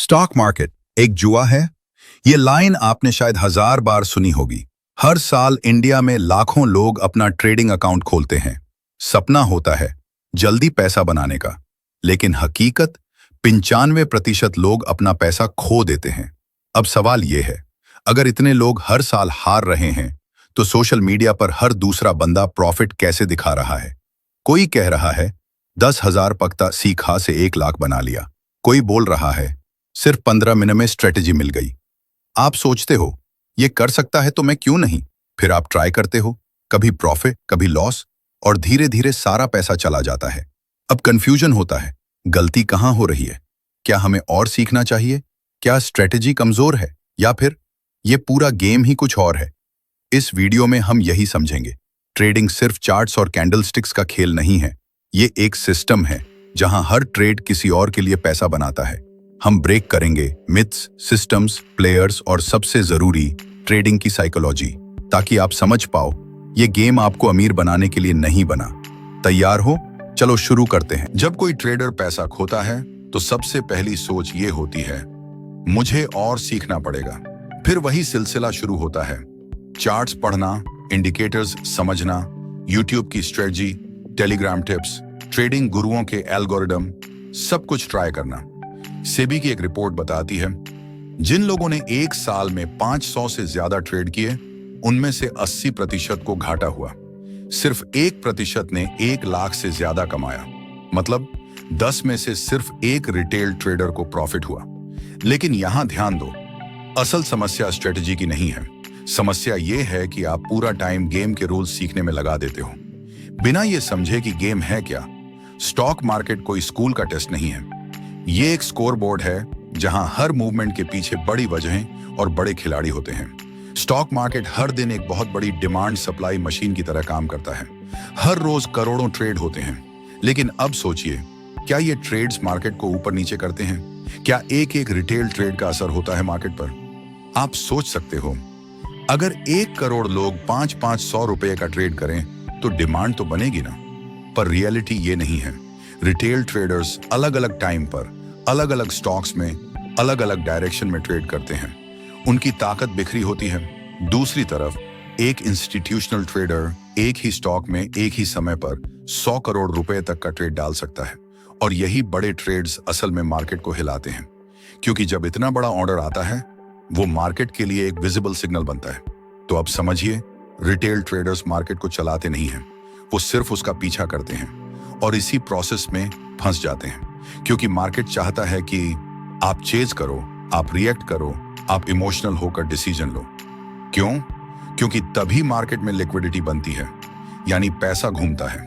Stock market एक जुआ है। ये लाइन आपने शायद 1000 बार सुनी होगी। हर साल इंडिया में लाखों लोग अपना ट्रेडिंग अकाउंट खोलते हैं। सपना होता है जल्दी पैसा बनाने का, लेकिन हकीकत 95% लोग अपना पैसा खो देते हैं। अब सवाल ये है, अगर इतने लोग हर साल हार रहे हैं तो सोशल मीडिया पर हर दूसरा बंदा प्रॉफिट कैसे दिखा रहा है? कोई कह रहा है 10,000 पक्ता सीखा से 1 लाख बना लिया। कोई बोल रहा है सिर्फ 15 मिनट में स्ट्रेटेजी मिल गई। आप सोचते हो ये कर सकता है तो मैं क्यों नहीं? फिर आप ट्राई करते हो, कभी प्रॉफिट कभी लॉस, और धीरे धीरे सारा पैसा चला जाता है। अब कंफ्यूजन होता है, गलती कहाँ हो रही है? क्या हमें और सीखना चाहिए? क्या स्ट्रेटेजी कमजोर है, या फिर ये पूरा गेम ही कुछ और है? इस वीडियो में हम यही समझेंगे। ट्रेडिंग सिर्फ चार्ट्स और कैंडलस्टिक्स का खेल नहीं है। ये एक सिस्टम है जहां हर ट्रेड किसी और के लिए पैसा बनाता है। हम ब्रेक करेंगे मिथ्स, सिस्टम्स, प्लेयर्स और सबसे जरूरी ट्रेडिंग की साइकोलॉजी, ताकि आप समझ पाओ ये गेम आपको अमीर बनाने के लिए नहीं बना। तैयार हो? चलो शुरू करते हैं। जब कोई ट्रेडर पैसा खोता है तो सबसे पहली सोच ये होती है, मुझे और सीखना पड़ेगा। फिर वही सिलसिला शुरू होता है, चार्ट्स पढ़ना, इंडिकेटर्स समझना, यूट्यूब की स्ट्रेटजी, टेलीग्राम टिप्स, ट्रेडिंग गुरुओं के एल्गोरिदम, सब कुछ ट्राई करना। सेबी की एक रिपोर्ट बताती है, जिन लोगों ने एक साल में 500 से ज्यादा ट्रेड किए, उनमें से 80% को घाटा हुआ। सिर्फ 1% ने 1 लाख से ज्यादा कमाया। मतलब 10 में से सिर्फ एक रिटेल ट्रेडर को प्रॉफिट हुआ। लेकिन यहां ध्यान दो, असल समस्या स्ट्रेटजी की नहीं है। समस्या यह है कि आप पूरा टाइम गेम के रूल्स सीखने में लगा देते हो, बिना यह समझे कि गेम है क्या। स्टॉक मार्केट कोई स्कूल का टेस्ट नहीं है। ये एक स्कोर बोर्ड है जहां हर मूवमेंट के पीछे बड़ी वजहें और बड़े खिलाड़ी होते हैं। स्टॉक मार्केट हर दिन एक बहुत बड़ी डिमांड सप्लाई मशीन की तरह काम करता है। हर रोज करोड़ों ट्रेड होते हैं। लेकिन अब सोचिए, क्या ये ट्रेड्स मार्केट को ऊपर नीचे करते हैं? क्या एक एक रिटेल ट्रेड का असर होता है मार्केट पर? आप सोच सकते हो, अगर 1 करोड़ लोग 500 रुपए का ट्रेड करें तो डिमांड तो बनेगी ना। पर रियलिटी ये नहीं है। रिटेल ट्रेडर्स अलग अलग टाइम पर अलग अलग स्टॉक्स में अलग अलग डायरेक्शन में ट्रेड करते हैं। उनकी ताकत बिखरी होती है। दूसरी तरफ एक इंस्टीट्यूशनल ट्रेडर एक ही स्टॉक में एक ही समय पर 100 करोड़ रुपए तक का ट्रेड डाल सकता है। और यही बड़े ट्रेड्स असल में मार्केट को हिलाते हैं, क्योंकि जब इतना बड़ा ऑर्डर आता है वो मार्केट के लिए एक विजिबल सिग्नल बनता है। तो अब समझिए, रिटेल ट्रेडर्स मार्केट को चलाते नहीं हैं, वो सिर्फ उसका पीछा करते हैं और इसी प्रोसेस में फंस जाते हैं। क्योंकि मार्केट चाहता है कि आप चेज करो, आप रिएक्ट करो, आप इमोशनल होकर डिसीजन लो। क्यों? क्योंकि तभी मार्केट में लिक्विडिटी बनती है, यानी पैसा घूमता है।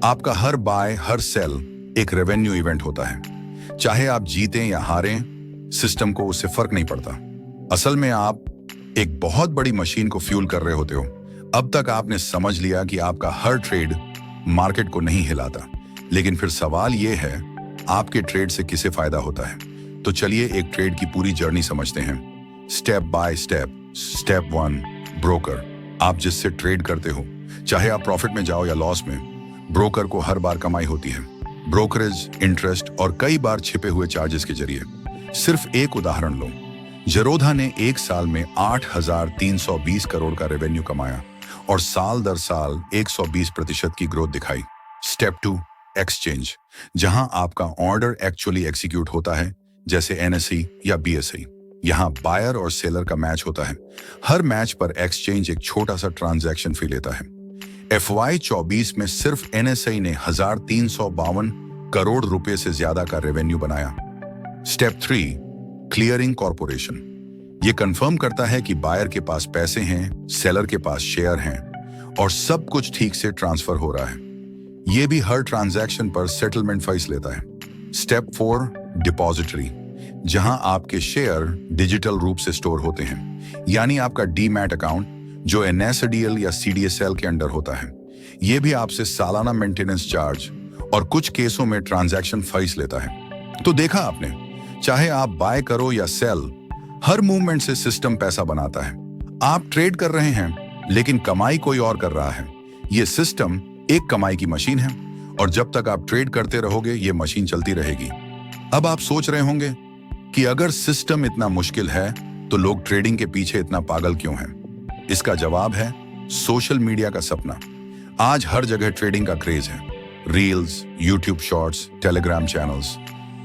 आपका हर बाय हर सेल एक रेवेन्यू इवेंट होता है। चाहे आप जीतें या हारें, सिस्टम को उससे फर्क नहीं पड़ता। असल में आप एक बहुत बड़ी मशीन को फ्यूल कर रहे होते हो। अब तक आपने समझ लिया कि आपका हर ट्रेड मार्केट को नहीं हिलाता, लेकिन फिर सवाल यह है, आपके ट्रेड से किसे फायदा होता है? तो चलिए एक ट्रेड की पूरी जर्नी समझते हैं, step by step. Step 1, broker. आप जिससे ट्रेड करते हो, चाहे आप प्रॉफिट में जाओ या लॉस में, ब्रोकर को हर बार कमाई होती है। ब्रोकरेज, इंटरेस्ट और कई बार छिपे हुए चार्जेस के जरिए। सिर्फ एक उदाहरण लो, जरोधा ने एक साल में 8,320 करोड़ का रेवेन्यू कमाया और साल दर साल 120% की ग्रोथ दिखाई। स्टेप 2, एक्सचेंज, जहां आपका ऑर्डर एक्चुअली एग्जीक्यूट होता है, जैसे एनएसई या बीएसई। यहां बायर और सेलर का मैच होता है। हर मैच पर एक्सचेंज एक छोटा सा ट्रांजैक्शन फी लेता है। FY 24 में सिर्फ एनएसई ने 1,352 करोड़ रुपए से ज्यादा का रेवेन्यू बनाया। Step 3, clearing corporation. यह कंफर्म करता है कि बायर के पास पैसे हैं, सेलर के पास शेयर हैं और सब कुछ ठीक से ट्रांसफर हो रहा है। यह भी हर ट्रांजैक्शन पर सेटलमेंट फीस लेता है। स्टेप 4, डिपॉजिटरी, जहां आपके शेयर डिजिटल रूप से स्टोर होते हैं, यानी आपका डीमैट अकाउंट जो NSDL या CDSL के अंडर होता है। यह भी आपसे सालाना मेंटेनेंस चार्ज और कुछ केसों में ट्रांजैक्शन फीस लेता है। तो देखा आपने, चाहे आप बाय करो या सेल, हर मूवमेंट से सिस्टम पैसा बनाता है। आप ट्रेड कर रहे हैं, लेकिन कमाई कोई और कर रहा है। यह सिस्टम एक कमाई की मशीन है और जब तक आप ट्रेड करते रहोगे, ये मशीन चलती रहेगी। अब आप सोच रहे होंगे, कि अगर सिस्टम इतना मुश्किल है तो लोग ट्रेडिंग के पीछे इतना पागल क्यों हैं? इसका जवाब है सोशल मीडिया का सपना। आज हर जगह ट्रेडिंग का क्रेज है। Reels, YouTube shorts, Telegram channels,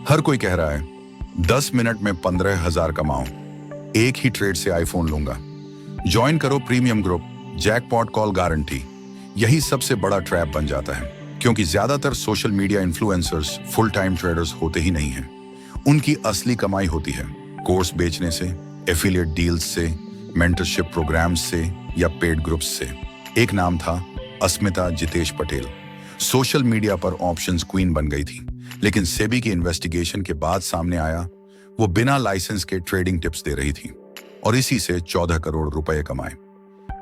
हर कोई कह रहा है 10 मिनट में 15,000 कमाओ, एक ही ट्रेड से आईफोन लूंगा, ज्वाइन करो premium group, jackpot call guarantee. यही सबसे बड़ा ट्रैप बन जाता है, क्योंकि ज्यादातर social media influencers full time traders होते ही नहीं हैं। उनकी असली कमाई होती है कोर्स बेचने से, एफिलिएट डील्स से, मेंटरशिप प्रोग्राम्स से या पेड ग्रुप्स से। एक नाम था अस्मिता जितेश पटेल। सोशल मीडिया पर ऑप्शंस क्वीन बन गई थी, लेकिन सेबी की इन्वेस्टिगेशन के बाद सामने आया वो बिना लाइसेंस के ट्रेडिंग टिप्स दे रही थी और इसी से 14 करोड़ रुपए कमाए।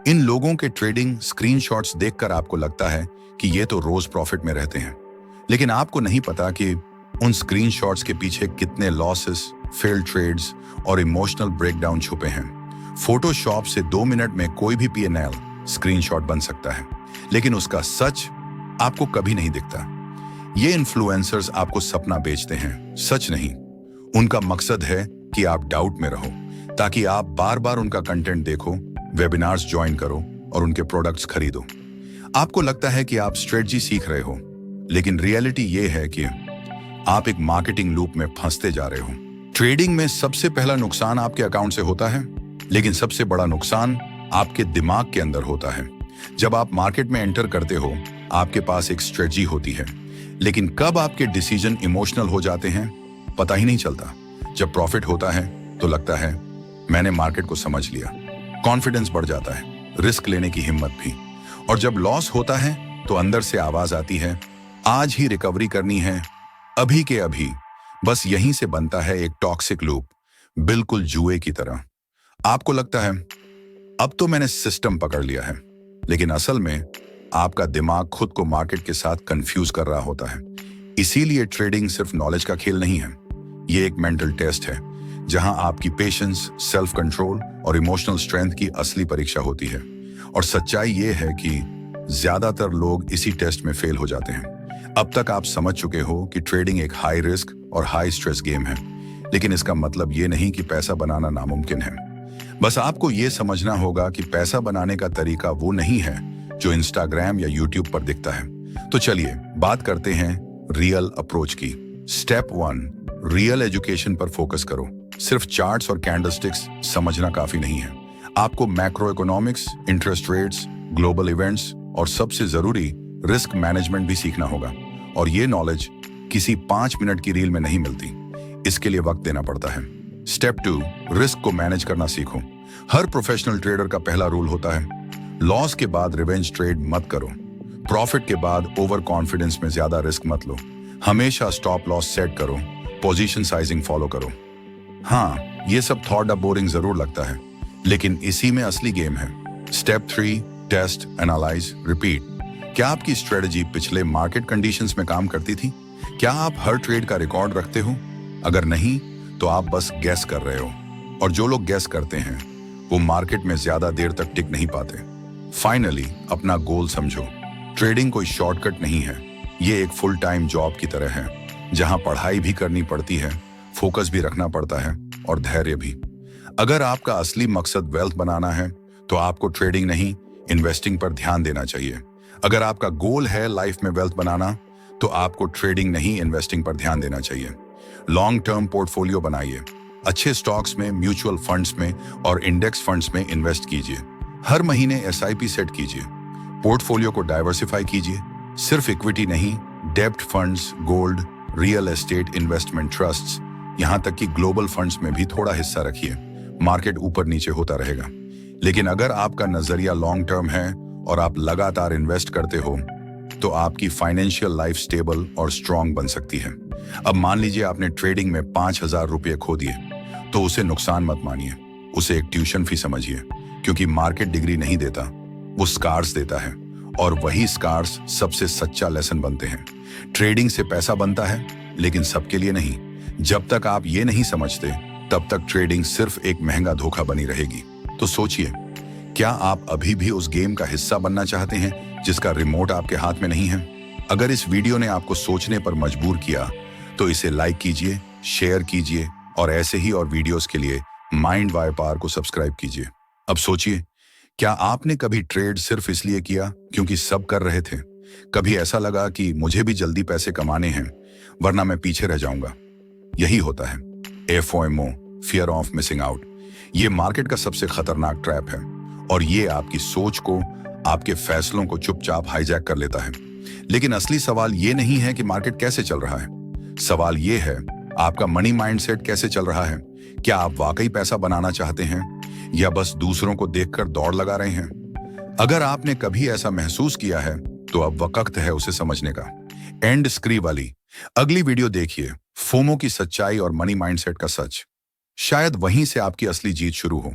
इन लोगों के ट्रेडिंग स्क्रीनशॉट्स देखकर आपको लगता है कि ये तो रोज प्रॉफिट में रहते हैं, लेकिन आपको नहीं पता कि उन स्क्रीनशॉट्स के पीछे कितने लॉसेस, फेल्ड ट्रेड्स और इमोशनल ब्रेकडाउन छुपे हैं। फोटोशॉप से 2 मिनट में कोई भी पीएनएल स्क्रीनशॉट बन सकता है, लेकिन उसका सच आपको कभी नहीं दिखता। ये इन्फ्लुएंसर्स आपको सपना बेचते हैं, सच नहीं। उनका मकसद है कि आप डाउट में रहो, ताकि आप बार बार उनका कंटेंट देखो, वेबिनार्स ज्वाइन करो और उनके प्रोडक्ट्स खरीदो। आपको लगता है कि आप स्ट्रेटजी सीख रहे हो, लेकिन रियलिटी ये है कि आप एक मार्केटिंग लूप में फंसते जा रहे हो। ट्रेडिंग में सबसे पहला नुकसान आपके अकाउंट से होता है, लेकिन सबसे बड़ा नुकसान आपके दिमाग के अंदर होता है। जब आप मार्केट में एंटर करते हो, आपके पास एक स्ट्रेटजी होती है, लेकिन कब आपके डिसीजन इमोशनल हो जाते हैं पता ही नहीं चलता। जब प्रॉफिट होता है तो लगता है मैंने मार्केट को समझ लिया, कॉन्फिडेंस बढ़ जाता है, रिस्क लेने की हिम्मत भी। और जब लॉस होता है तो अंदर से आवाज आती है आज ही रिकवरी करनी है, अभी के अभी। बस यहीं से बनता है एक टॉक्सिक लूप, बिल्कुल जुए की तरह। आपको लगता है अब तो मैंने सिस्टम पकड़ लिया है, लेकिन असल में आपका दिमाग खुद को मार्केट के साथ कंफ्यूज कर रहा होता है। इसीलिए ट्रेडिंग सिर्फ नॉलेज का खेल नहीं है, ये एक मेंटल टेस्ट है, जहां आपकी पेशेंस, सेल्फ कंट्रोल और इमोशनल स्ट्रेंथ की असली परीक्षा होती है। और सच्चाई ये है कि ज्यादातर लोग इसी टेस्ट में फेल हो जाते हैं। अब तक आप समझ चुके हो कि ट्रेडिंग एक हाई रिस्क और हाई स्ट्रेस गेम है, लेकिन इसका मतलब ये नहीं कि पैसा बनाना नामुमकिन है। बस आपको ये समझना होगा कि पैसा बनाने का तरीका वो नहीं है जो इंस्टाग्राम या यूट्यूब पर दिखता है। तो चलिए बात करते हैं रियल अप्रोच की। स्टेप 1, रियल एजुकेशन पर फोकस करो। सिर्फ चार्ट्स और कैंडलस्टिक्स समझना काफी नहीं है। आपको macro economics, interest rates, global events और सबसे जरूरी रिस्क मैनेजमेंट भी सीखना होगा। और ये नॉलेज किसी 5 मिनट की रील में नहीं मिलती, इसके लिए वक्त देना पड़ता है। स्टेप 2, रिस्क को मैनेज करना सीखो। हर प्रोफेशनल ट्रेडर का पहला रूल होता है लॉस के बाद रिवेंज ट्रेड मत करो, प्रॉफिट के बाद ओवर कॉन्फिडेंस में ज्यादा रिस्क मत लो। हमेशा स्टॉप लॉस सेट करो, पोजीशन साइजिंग फॉलो करो। हाँ, ये सब थोड़ा बोरिंग जरूर लगता है, लेकिन इसी में असली गेम है। Step 3, test, analyse, repeat. क्या आपकी स्ट्रेटजी पिछले मार्केट कंडीशंस में काम करती थी? क्या आप हर ट्रेड का रिकॉर्ड रखते हो? अगर नहीं, तो आप बस गैस कर रहे हो। और जो लोग गैस करते हैं वो मार्केट में ज्यादा देर तक टिक नहीं पाते। फाइनली अपना गोल समझो। ट्रेडिंग कोई शॉर्टकट नहीं है, ये एक फुल टाइम जॉब की तरह है, जहां पढ़ाई भी करनी पड़ती है, फोकस भी रखना पड़ता है और धैर्य भी। अगर आपका असली मकसद वेल्थ बनाना है तो आपको ट्रेडिंग नहीं, इन्वेस्टिंग पर ध्यान देना चाहिए। अगर आपका गोल है लाइफ में वेल्थ बनाना, तो आपको ट्रेडिंग नहीं, इन्वेस्टिंग पर ध्यान देना चाहिए। लॉन्ग टर्म पोर्टफोलियो बनाइए, अच्छे स्टॉक्स में, म्यूचुअल फंड्स में और इंडेक्स फंड्स में इन्वेस्ट कीजिए। हर महीने एसआईपी सेट कीजिए। पोर्टफोलियो को डाइवर्सिफाई कीजिए, सिर्फ इक्विटी नहीं, डेब्ट funds, gold, real estate, investment trusts, यहां तक कि ग्लोबल फंड्स में भी थोड़ा हिस्सा रखिए। मार्केट ऊपर नीचे होता रहेगा, लेकिन अगर आपका नजरिया लॉन्ग टर्म है और आप लगातार इन्वेस्ट करते हो, तो आपकी फाइनेंशियल लाइफ स्टेबल और स्ट्रांग बन सकती है। अब मान लीजिए आपने ट्रेडिंग में 5,000 रुपये खो दिए, तो उसे नुकसान मत मानिए, उसे एक ट्यूशन फी समझिए, क्योंकि मार्केट डिग्री नहीं देता, वो स्कार्स देता है, और वही स्कार्स सबसे सच्चा लेसन बनते हैं। ट्रेडिंग से पैसा बनता है, लेकिन सबके लिए नहीं। जब तक आप ये नहीं समझते, तब तक ट्रेडिंग सिर्फ एक महंगा धोखा बनी रहेगी। तो सोचिए, क्या आप अभी भी उस गेम का हिस्सा बनना चाहते हैं जिसका रिमोट आपके हाथ में नहीं है? अगर इस वीडियो ने आपको सोचने पर मजबूर किया, तो इसे लाइक कीजिए, शेयर कीजिए और ऐसे ही और वीडियोस के लिए माइंड व्यापार को सब्सक्राइब कीजिए। अब सोचिए, क्या आपने कभी ट्रेड सिर्फ इसलिए किया क्योंकि सब कर रहे थे? कभी ऐसा लगा कि मुझे भी जल्दी पैसे कमाने हैं, वरना मैं पीछे रह जाऊंगा? यही होता है एफओएमओ, फियर ऑफ मिसिंग आउट। ये मार्केट का सबसे खतरनाक ट्रैप है और ये आपकी सोच को, आपके फैसलों को चुपचाप हाईजैक कर लेता है। लेकिन असली सवाल ये नहीं है कि मार्केट कैसे चल रहा है। सवाल ये है, आपका मनी माइंडसेट कैसे चल रहा है? क्या आप वाकई पैसा बनाना चाहते हैं या बस दूसरों को देखकर दौड़ लगा रहे हैं? अगर आपने कभी ऐसा महसूस किया है तो अब वक्त है उसे समझने का। एंड स्क्री वाली अगली वीडियो देखिए, फोमो की सच्चाई और मनी माइंडसेट का सच। शायद वहीं से आपकी असली जीत शुरू हो।